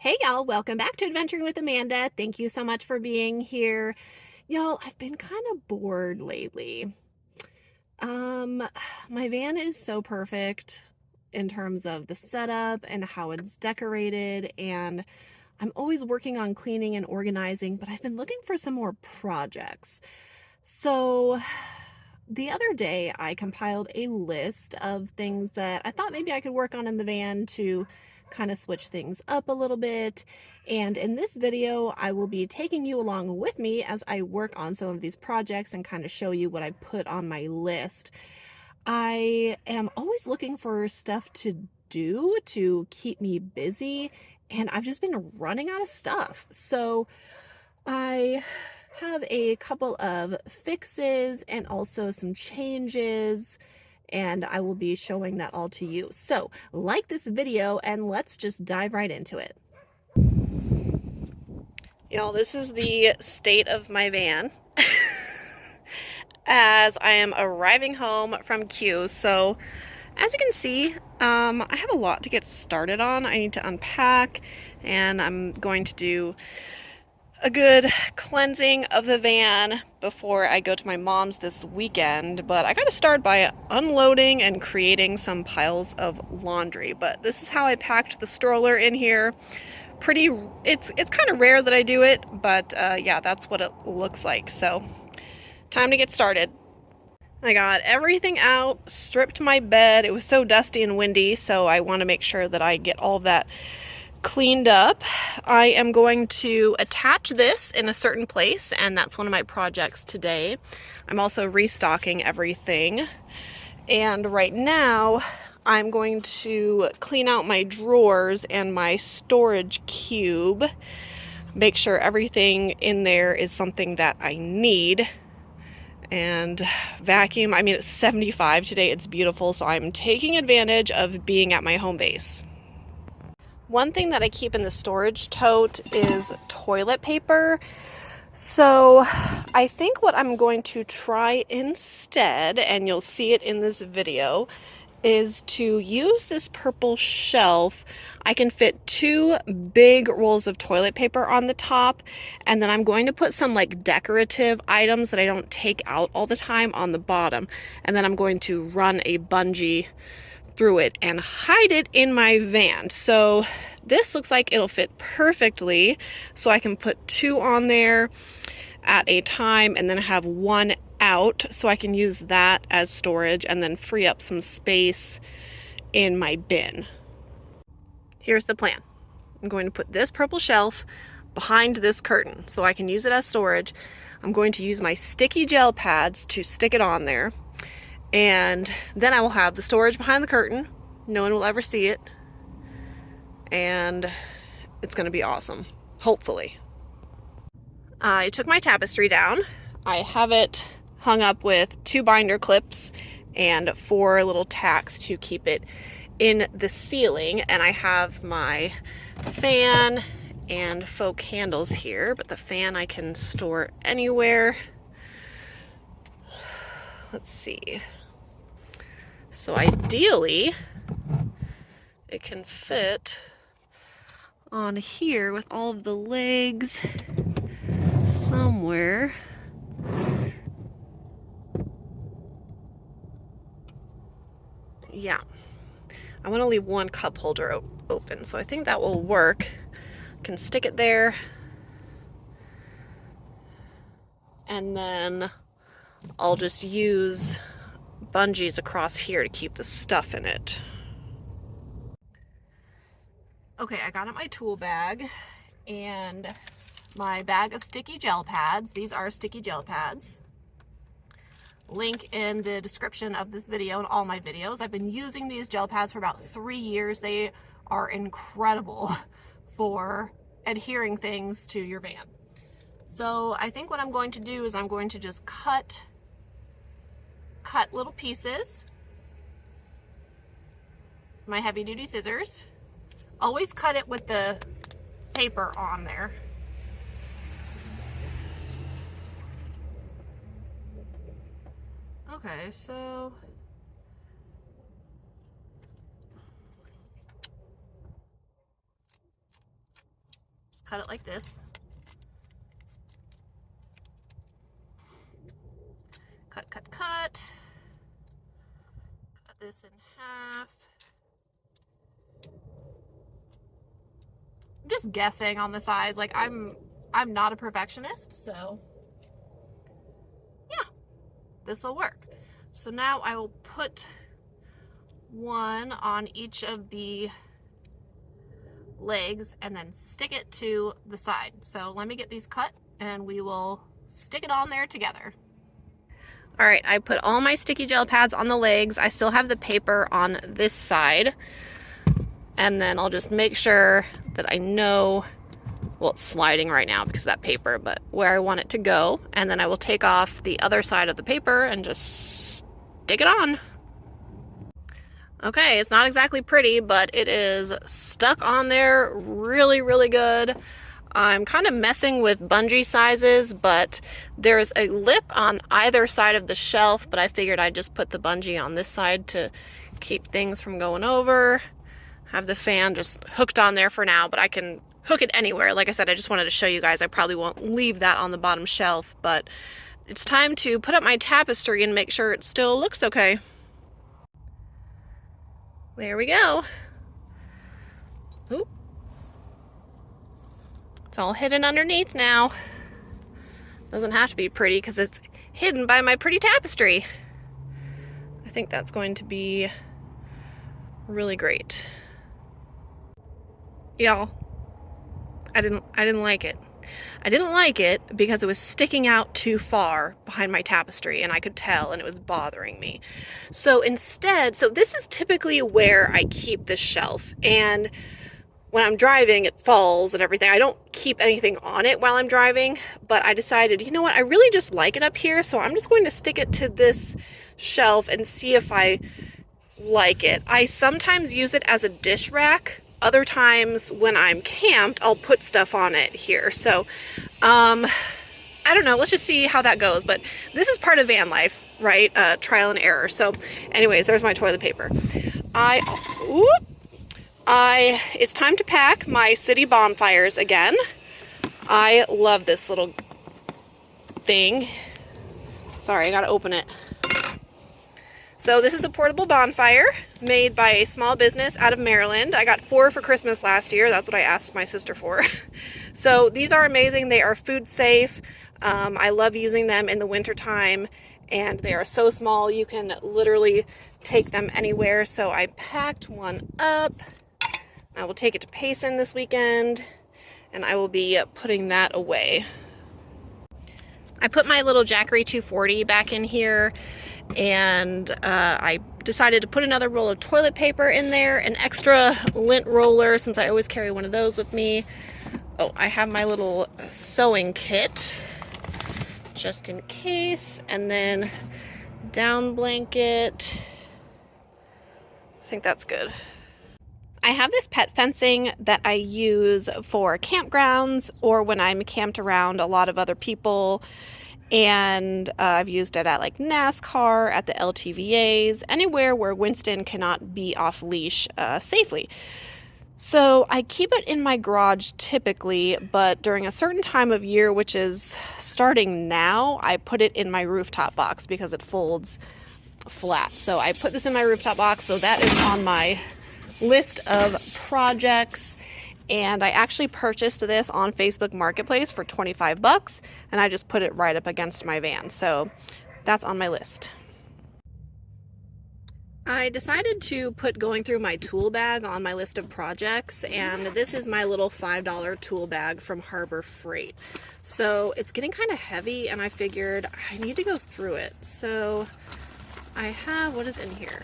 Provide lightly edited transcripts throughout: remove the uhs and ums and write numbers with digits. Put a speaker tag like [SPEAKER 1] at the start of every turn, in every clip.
[SPEAKER 1] Hey y'all, welcome back to Adventuring with Amanda. Thank you so much for being here. Y'all, I've been kind of bored lately. Um, my van is so perfect in terms of the setup and how it's decorated, and I'm always working on cleaning and organizing, but I've been looking for some more projects. So the other day I compiled a list of things that I thought maybe I could work on in the van to kind of switch things up a little bit. And in this video, I will be taking you along with me as I work on some of these projects and kind of show you what I put on my list. I am always looking for stuff to do to keep me busy, and I've just been running out of stuff. So I have a couple of fixes and also some changes, and I will be showing that all to you. So like this video and let's just dive right into it. Y'all, this is the state of my van as I am arriving home from Q. So as you can see, I have a lot to get started on. I need to unpack, and I'm going to do a good cleansing of the van before I go to my mom's this weekend. But I gotta start by unloading and creating some piles of laundry. But this is how I packed the stroller in here. It's kind of rare that I do it, but yeah, that's what it looks like. So time to get started. I got everything out, stripped my bed. It was so dusty and windy, so I want to make sure that I get all of that cleaned up. I am going to attach this in a certain place, and that's one of my projects today. I'm also restocking everything, and right now I'm going to clean out my drawers and my storage cube, make sure everything in there is something that I need, and vacuum. I mean, it's 75 today, it's beautiful, so I'm taking advantage of being at my home base. One thing that I keep in the storage tote is toilet paper. So I think what I'm going to try instead, and you'll see it in this video, is to use this purple shelf. I can fit 2 big rolls of toilet paper on the top, and then I'm going to put some like decorative items that I don't take out all the time on the bottom, and then I'm going to run a bungee through it and hide it in my van. So this looks like it'll fit perfectly, so I can put 2 on there at a time and then have 1 out, so I can use that as storage and then free up some space in my bin. Here's the plan. I'm going to put this purple shelf behind this curtain so I can use it as storage. I'm going to use my sticky gel pads to stick it on there, and then I will have the storage behind the curtain. No one will ever see it, and it's going to be awesome, hopefully. I took my tapestry down. I have it hung up with 2 binder clips and 4 little tacks to keep it in the ceiling, and I have my fan and faux candles here, but the fan I can store anywhere. Let's see. So ideally, it can fit on here with all of the legs somewhere. Yeah, I want to leave 1 cup holder open, so I think that will work. I can stick it there, and then I'll just use bungees across here to keep the stuff in it. Okay, I got out my tool bag and my bag of sticky gel pads. These are sticky gel pads. Link in the description of this video and all my videos. I've been using these gel pads for about 3 years. They are incredible for adhering things to your van. So I think what I'm going to do is I'm going to just cut little pieces. My heavy duty scissors. Always cut it with the paper on there. Okay, so cut it like this. Cut, cut, cut. Cut this in half. I'm just guessing on the size. Like I'm not a perfectionist, so yeah, this will work. So now I will put one on each of the legs and then stick it to the side. So let me get these cut and we will stick it on there together. All right, I put all my sticky gel pads on the legs. I still have the paper on this side. And then I'll just make sure that I know, well, it's sliding right now because of that paper, but where I want it to go. And then I will take off the other side of the paper and just stick it on. Okay, it's not exactly pretty, but it is stuck on there really, really good. I'm kind of messing with bungee sizes, but there's a lip on either side of the shelf, but I figured I'd just put the bungee on this side to keep things from going over. Have the fan just hooked on there for now, but I can hook it anywhere. Like I said, I just wanted to show you guys. I probably won't leave that on the bottom shelf, but it's time to put up my tapestry and make sure it still looks okay. There we go. Oop. It's all hidden underneath now. Doesn't have to be pretty because it's hidden by my pretty tapestry. I think that's going to be really great. Y'all, I didn't like it. I didn't like it because it was sticking out too far behind my tapestry and I could tell and it was bothering me. So instead, so this is typically where I keep this shelf, and when I'm driving it falls and everything. I don't keep anything on it while I'm driving, but I decided, you know what, I really just like it up here, so I'm just going to stick it to this shelf and see if I like it. I sometimes use it as a dish rack. Other times when I'm camped, I'll put stuff on it here. So, I don't know. Let's just see how that goes. But this is part of van life, right? Trial and error. So anyways, there's my toilet paper. It's time to pack my city bonfires again. I love this little thing. Sorry, I gotta open it. So this is a portable bonfire made by a small business out of Maryland. I got 4 for Christmas last year. That's what I asked my sister for. So these are amazing. They are food safe. I love using them in the winter time, and they are so small you can literally take them anywhere. So I packed one up. I will take it to Payson this weekend, and I will be putting that away. I put my little Jackery 240 back in here, and I decided to put another roll of toilet paper in there, an extra lint roller since I always carry one of those with me. Oh, I have my little sewing kit just in case, and then down blanket. I think that's good. I have this pet fencing that I use for campgrounds or when I'm camped around a lot of other people, and I've used it at like NASCAR, at the LTVAs, anywhere where Wynston cannot be off leash safely. So I keep it in my garage typically, but during a certain time of year, which is starting now, I put it in my rooftop box because it folds flat. So I put this in my rooftop box, so that is on my list of projects, and I actually purchased this on Facebook Marketplace for 25 bucks, and I just put it right up against my van, so that's on my list. I decided to put going through my tool bag on my list of projects, and this is my little $5 tool bag from Harbor Freight. So it's getting kind of heavy, and I figured I need to go through it. So I have, what is in here?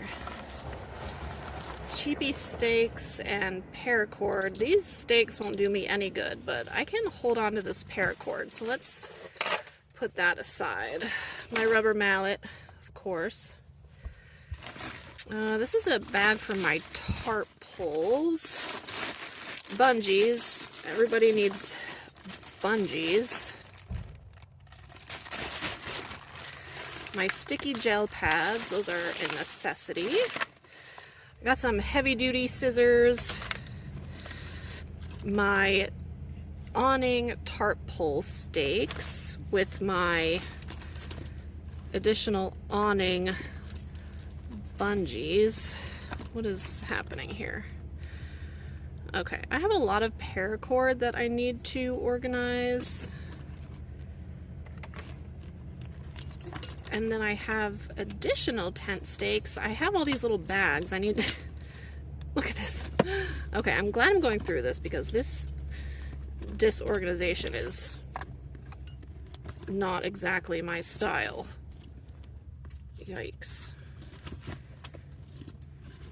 [SPEAKER 1] Cheapy stakes and paracord. These stakes won't do me any good, but I can hold on to this paracord. So let's put that aside. My rubber mallet, of course. This is a bag for my tarp poles. Bungees. Everybody needs bungees. My sticky gel pads. Those are a necessity. Got some heavy-duty scissors, my awning tarp pole stakes with my additional awning bungees. What is happening here? Okay, I have a lot of paracord that I need to organize. And then I have additional tent stakes. I have all these little bags. I need to... Look at this. Okay, I'm glad I'm going through this because this disorganization is not exactly my style. Yikes.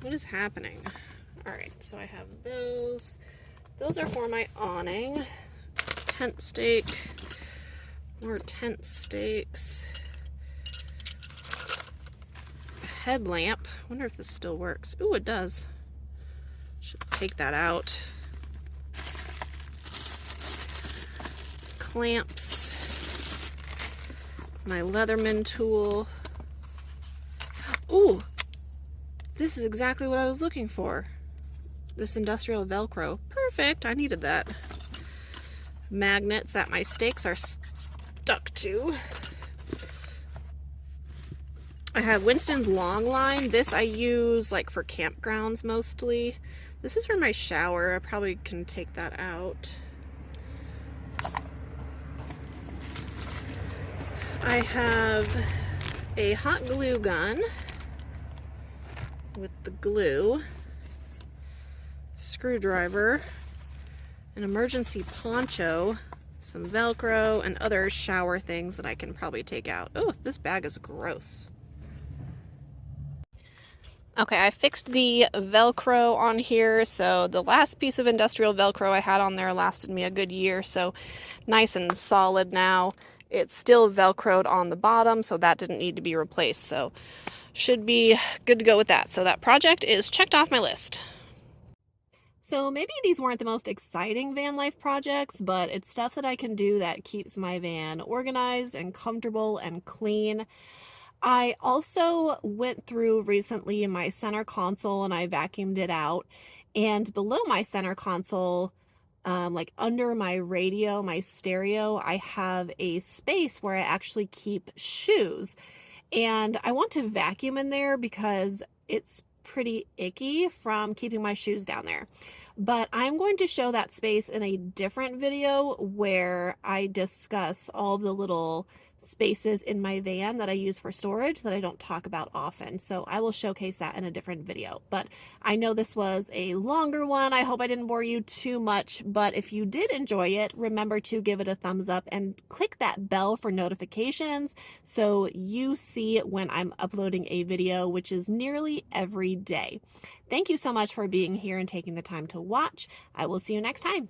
[SPEAKER 1] What is happening? Alright, so I have those. Those are for my awning. Tent stake. More tent stakes. Headlamp. I wonder if this still works. Ooh, it does. Should take that out. Clamps. My Leatherman tool. Ooh! This is exactly what I was looking for. This industrial Velcro. Perfect, I needed that. Magnets that my stakes are stuck to. I have Wynston's long line. This I use like for campgrounds mostly. This is for my shower. I probably can take that out. I have a hot glue gun with the glue, screwdriver, an emergency poncho, some Velcro, and other shower things that I can probably take out. Oh, this bag is gross. Okay, I fixed the Velcro on here, so the last piece of industrial Velcro I had on there lasted me a good year, so nice and solid now. It's still Velcroed on the bottom, so that didn't need to be replaced, so should be good to go with that. So that project is checked off my list. So maybe these weren't the most exciting van life projects, but it's stuff that I can do that keeps my van organized and comfortable and clean. I also went through recently my center console and I vacuumed it out. And below my center console, like under my radio, my stereo, I have a space where I actually keep shoes. And I want to vacuum in there because it's pretty icky from keeping my shoes down there. But I'm going to show that space in a different video where I discuss all the little spaces in my van that I use for storage that I don't talk about often. So I will showcase that in a different video. But I know this was a longer one. I hope I didn't bore you too much. But if you did enjoy it, remember to give it a thumbs up and click that bell for notifications so you see when I'm uploading a video, which is nearly every day. Thank you so much for being here and taking the time to watch. I will see you next time.